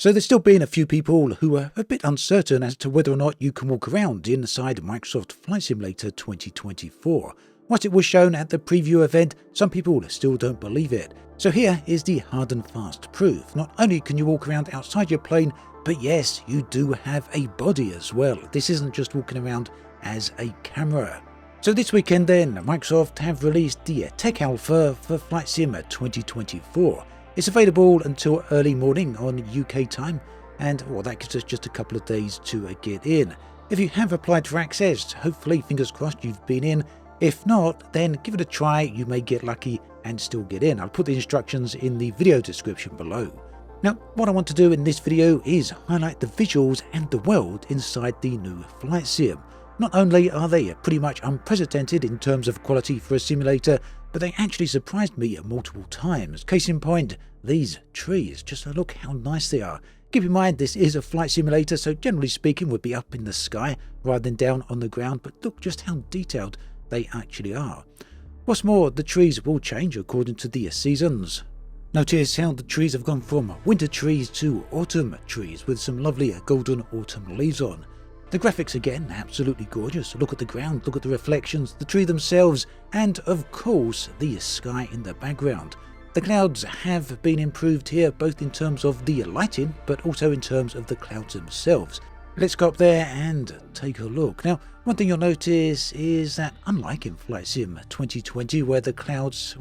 So there's still been a few people who are a bit uncertain as to whether or not you can walk around inside Microsoft Flight Simulator 2024. Once it was shown at the preview event, some people still don't believe it. So here is the hard and fast proof. Not only can you walk around outside your plane, but yes, you do have a body as well. This isn't just walking around as a camera. So this weekend then, Microsoft have released the Tech Alpha for Flight Sim 2024. It's available until early morning on UK time, and that gives us just a couple of days to get in. If you have applied for access, hopefully, fingers crossed, you've been in. If not, then give it a try, you may get lucky and still get in. I'll put the instructions in the video description below. Now, what I want to do in this video is highlight the visuals and the world inside the new Flight Sim. Not only are they pretty much unprecedented in terms of quality for a simulator, but they actually surprised me multiple times. Case in point, these trees. Just look how nice they are. Keep in mind this is a flight simulator, so generally speaking would be up in the sky rather than down on the ground, but look just how detailed they actually are. What's more, the trees will change according to the seasons. Notice how the trees have gone from winter trees to autumn trees with some lovely golden autumn leaves on. The graphics again, absolutely gorgeous. Look at the ground, look at the reflections, the tree themselves, and of course the sky in the background. The clouds have been improved here, both in terms of the lighting, but also in terms of the clouds themselves. Let's go up there and take a look. Now, one thing you'll notice is that unlike in Flight Sim 2020, where the clouds,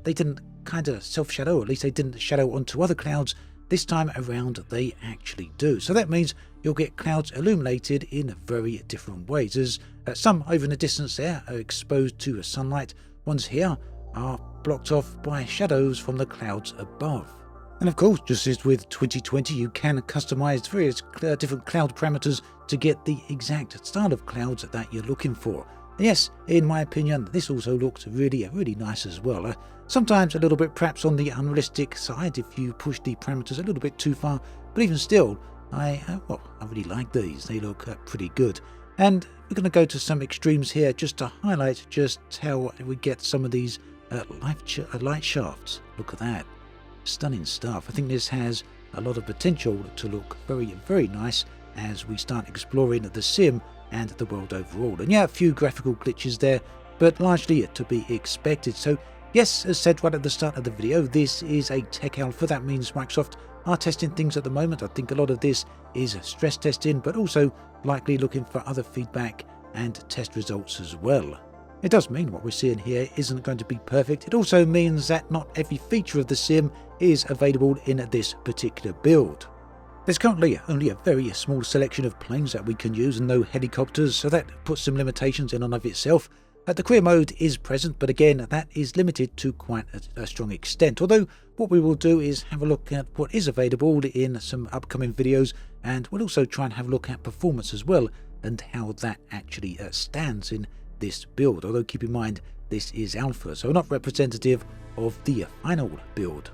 they didn't kind of self-shadow, at least they didn't shadow onto other clouds, this time around they actually do. So that means you'll get clouds illuminated in very different ways, as some over in the distance there are exposed to sunlight, ones here are blocked off by shadows from the clouds above. And of course, just as with 2020, you can customize various different cloud parameters to get the exact style of clouds that you're looking for. And yes, in my opinion, this also looks really nice as well. Sometimes a little bit perhaps on the unrealistic side if you push the parameters a little bit too far, but even still, I really like these. They look pretty good. And we're going to go to some extremes here just to highlight just how we get some of these light shafts. Look at that. Stunning stuff. I think this has a lot of potential to look very nice as we start exploring the sim and the world overall. And yeah, a few graphical glitches there, but largely to be expected. So yes, as said right at the start of the video, this is a Tech Alpha. That means Microsoft are testing things at the moment. I think a lot of this is stress testing, but also likely looking for other feedback and test results as well. It does mean what we're seeing here isn't going to be perfect. It also means that not every feature of the sim is available in this particular build. There's currently only a very small selection of planes that we can use and no helicopters, so that puts some limitations in and of itself. The career mode is present, but again, that is limited to quite a strong extent. Although what we will do is have a look at what is available in some upcoming videos, and we'll also try and have a look at performance as well and how that actually stands in this build. Although keep in mind, this is alpha, so not representative of the final build.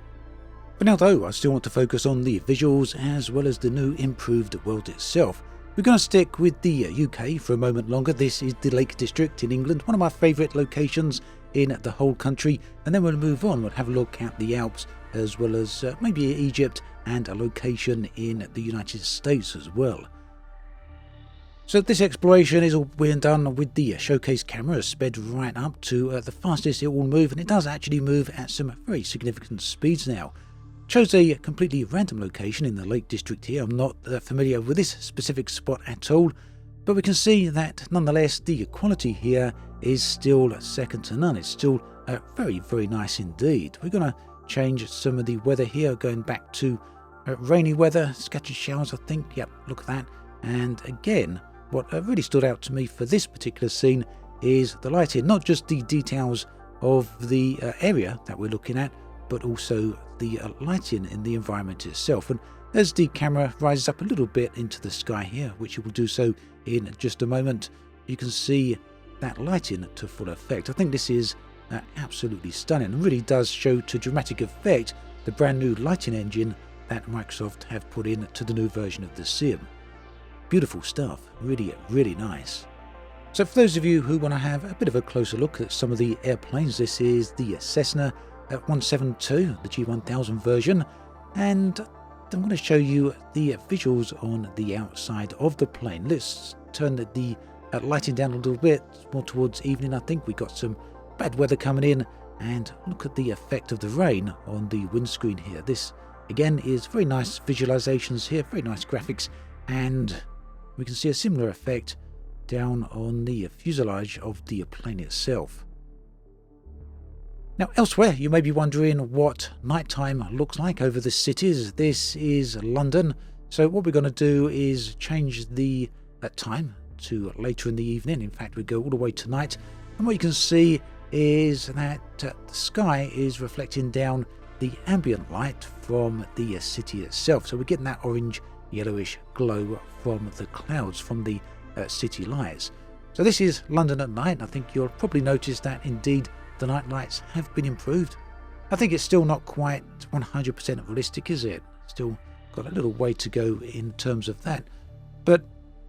For now though, I still want to focus on the visuals as well as the new improved world itself. We're going to stick with the UK for a moment longer. This is the Lake District in England, one of my favourite locations in the whole country, and then we'll move on. We'll have a look at the Alps as well as maybe Egypt and a location in the United States as well. So this exploration is all being done with the showcase camera sped right up to the fastest it will move, and it does actually move at some very significant speeds now. Chose a completely random location in the Lake District here. I'm not familiar with this specific spot at all, but we can see that nonetheless the quality here is still second to none. It's still very nice indeed. We're going to change some of the weather here, going back to rainy weather, scattered showers I think. Yep, look at that. And again, what really stood out to me for this particular scene is the lighting, not just the details of the area that we're looking at, but also the lighting in the environment itself. And as the camera rises up a little bit into the sky here, which it will do so in just a moment, you can see that lighting to full effect. I think this is absolutely stunning and really does show to dramatic effect the brand new lighting engine that Microsoft have put into the new version of the sim. Beautiful stuff, really nice. So for those of you who want to have a bit of a closer look at some of the airplanes, this is the Cessna 172, the G1000 version, and I'm going to show you the visuals on the outside of the plane. Let's turn the lighting down a little bit, more towards evening. I think we got some bad weather coming in, and look at the effect of the rain on the windscreen here. This again is very nice visualizations here, very nice graphics, and we can see a similar effect down on the fuselage of the plane itself. Now elsewhere, you may be wondering what nighttime looks like over the cities. This is London, so what we're going to do is change the time to later in the evening. In fact, we go all the way to night, and what you can see is that the sky is reflecting down the ambient light from the city itself. So we're getting that orange yellowish glow from the clouds, from the city lights. So this is London at night. I think you'll probably notice that indeed the night lights have been improved. I think it's still not quite 100% realistic, is it? Still got a little way to go in terms of that. But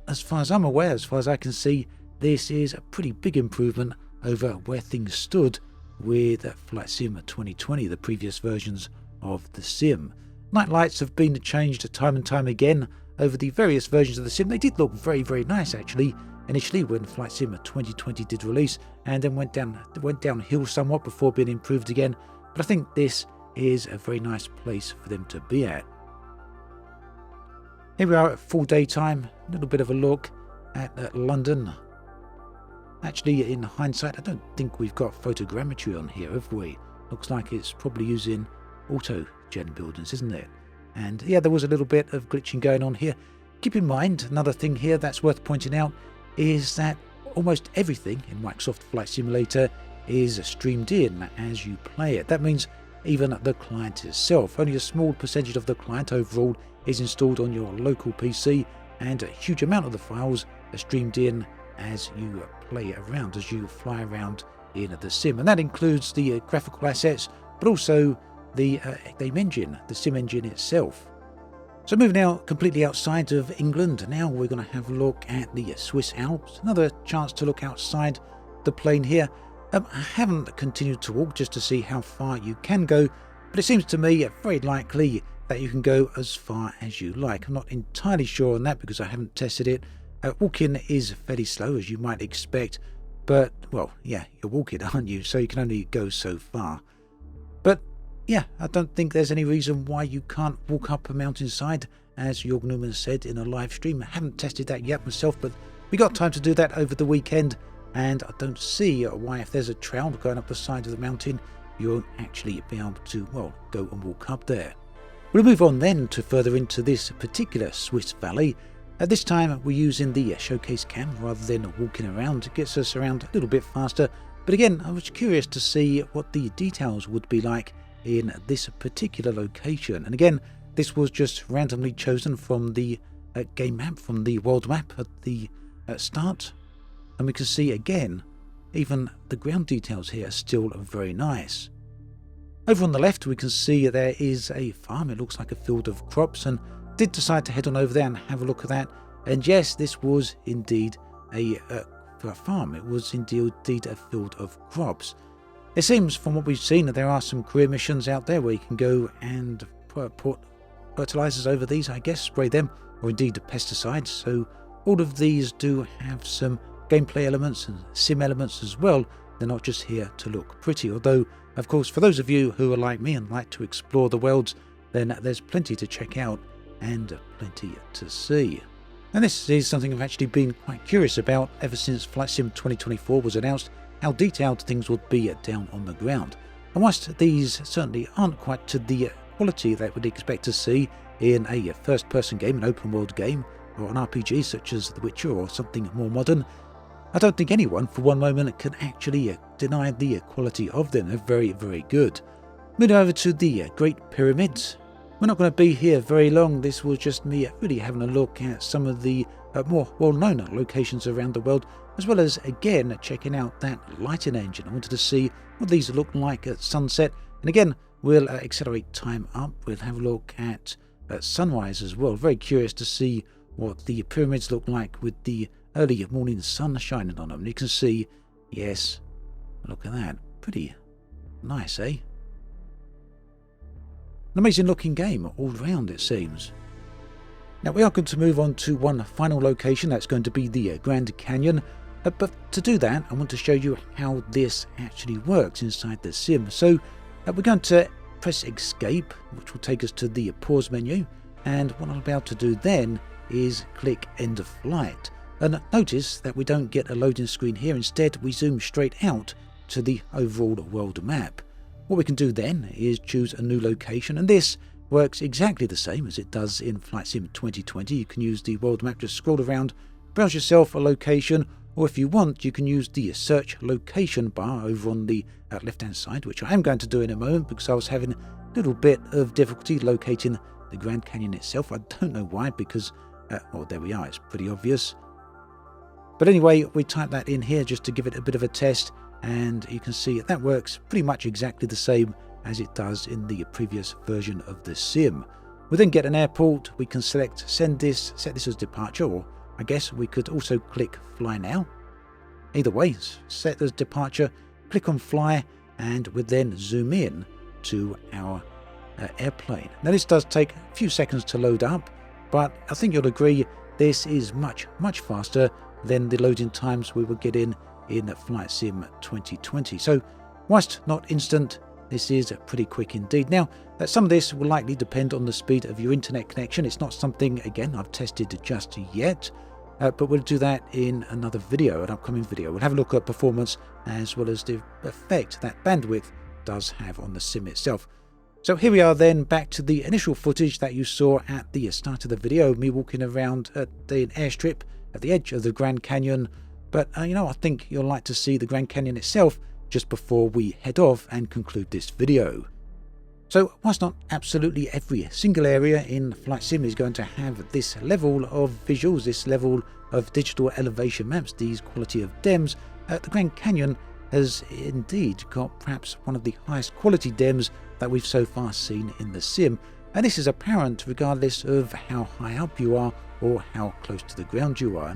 as far as I'm aware, as far as I can see, this is a pretty big improvement over where things stood with Flight Sim 2020, the previous versions of the sim. Night lights have been changed time and time again over the various versions of the sim. They did look very, very nice actually, initially when Flight Sim 2020 did release, and then went downhill somewhat before being improved again. But I think this is a very nice place for them to be at. Here we are at full daytime, a little bit of a look at London. Actually, in hindsight, I don't think we've got photogrammetry on here, have we? Looks like it's probably using auto-gen buildings, isn't it? And yeah, there was a little bit of glitching going on here. Keep in mind, another thing here that's worth pointing out is that almost everything in Microsoft Flight Simulator is streamed in as you play it. That means even the client itself. Only a small percentage of the client overall is installed on your local PC, and a huge amount of the files are streamed in as you play around, as you fly around in the sim. And that includes the graphical assets, but also the game engine, the sim engine itself. So moving now completely outside of England, now we're going to have a look at the Swiss Alps. Another chance to look outside the plane here. I haven't continued to walk just to see how far you can go, but it seems to me very likely that you can go as far as you like. I'm not entirely sure on that because I haven't tested it. Walking is fairly slow, as you might expect, but, well, yeah, you're walking, aren't you? So you can only go so far. But yeah, I don't think there's any reason why you can't walk up a mountainside, as Jörg Newman said in a live stream. I haven't tested that yet myself, but we got time to do that over the weekend, and I don't see why, if there's a trail going up the side of the mountain, you won't actually be able to, well, go and walk up there. We'll move on then to further into this particular Swiss valley. At this time, we're using the showcase cam rather than walking around. It gets us around a little bit faster, but again, I was curious to see what the details would be like in this particular location. And again, this was just randomly chosen from the game map, from the world map at the start, and we can see again, even the ground details here are still very nice. Over on the left, we can see there is a farm. It looks like a field of crops, and did decide to head on over there and have a look at that. And yes, this was indeed a farm. It was indeed a field of crops. It seems, from what we've seen, that there are some career missions out there where you can go and put fertilizers over these, I guess, spray them, or indeed pesticides. So all of these do have some gameplay elements and sim elements as well. They're not just here to look pretty, although, of course, for those of you who are like me and like to explore the worlds, then there's plenty to check out and plenty to see. And this is something I've actually been quite curious about ever since Flight Sim 2024 was announced, how detailed things would be down on the ground. And whilst these certainly aren't quite to the quality that we'd expect to see in a first-person game, an open-world game, or an RPG such as The Witcher or something more modern, I don't think anyone for one moment can actually deny the quality of them. They're very, very good. Moving over to the Great Pyramids. We're not going to be here very long. This was just me really having a look at some of the more well-known locations around the world, as well as, again, checking out that lighting engine. I wanted to see what these look like at sunset. And again, we'll accelerate time up. We'll have a look at sunrise as well. Very curious to see what the pyramids look like with the early morning sun shining on them. And you can see, yes, look at that. Pretty nice, eh? An amazing looking game all round, it seems. Now we are going to move on to one final location. That's going to be the Grand Canyon. But to do that, I want to show you how this actually works inside the sim. So we're going to press escape, which will take us to the pause menu. And what I'm about to do then is click end of flight. And notice that we don't get a loading screen here. Instead, we zoom straight out to the overall world map. What we can do then is choose a new location, and this works exactly the same as it does in Flight Sim 2020. You can use the world map, just scroll around, browse yourself a location, or if you want, you can use the search location bar over on the left hand side, which I am going to do in a moment because I was having a little bit of difficulty locating the Grand Canyon itself. I don't know why, because, well, there we are, it's pretty obvious. But anyway, we type that in here just to give it a bit of a test, and you can see that works pretty much exactly the same as it does in the previous version of the sim. We then get an airport. We can set this as departure, or I guess we could also click fly now. Either way, set as departure, click on fly, and we then zoom in to our airplane. Now this does take a few seconds to load up, but I think you'll agree this is much faster than the loading times we were getting in Flight Sim 2020. So whilst not instant, this is pretty quick indeed. Now, some of this will likely depend on the speed of your internet connection. It's not something, again, I've tested just yet, but we'll do that in another video, an upcoming video. We'll have a look at performance as well as the effect that bandwidth does have on the sim itself. So here we are then, back to the initial footage that you saw at the start of the video, me walking around at the airstrip at the edge of the Grand Canyon. But, you know, I think you'll like to see the Grand Canyon itself just before we head off and conclude this video. So, whilst not absolutely every single area in Flight Sim is going to have this level of visuals, this level of digital elevation maps, these quality of DEMs, the Grand Canyon has indeed got perhaps one of the highest quality DEMs that we've so far seen in the sim. And this is apparent regardless of how high up you are or how close to the ground you are.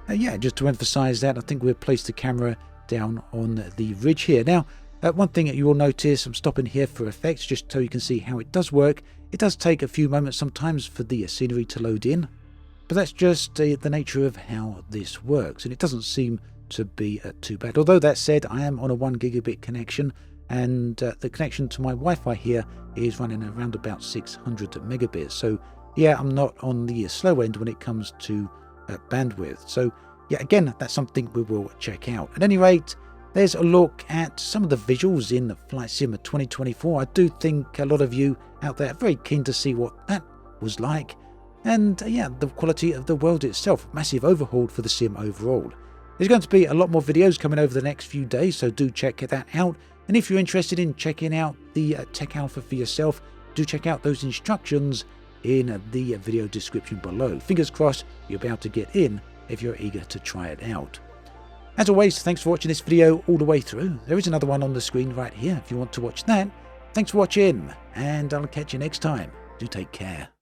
And yeah, just to emphasize that, I think we've placed the camera down on the ridge here. Now, one thing that you will notice, I'm stopping here for effects just so you can see how it does work. It does take a few moments sometimes for the scenery to load in, but that's just the nature of how this works, and it doesn't seem to be too bad. Although that said, I am on a 1 gigabit connection, and the connection to my Wi-Fi here is running around about 600 megabits. So yeah, I'm not on the slow end when it comes to bandwidth. So yeah, again, that's something we will check out. At any rate, there's a look at some of the visuals in Flight Sim 2024. I do think a lot of you out there are very keen to see what that was like. And yeah, the quality of the world itself, massive overhaul for the sim overall. There's going to be a lot more videos coming over the next few days, so do check that out. And if you're interested in checking out the Tech Alpha for yourself, do check out those instructions in the video description below. Fingers crossed you'll be able to get in if you're eager to try it out. As always, thanks for watching this video all the way through. There is another one on the screen right here if you want to watch that. Thanks for watching, and I'll catch you next time. Do take care.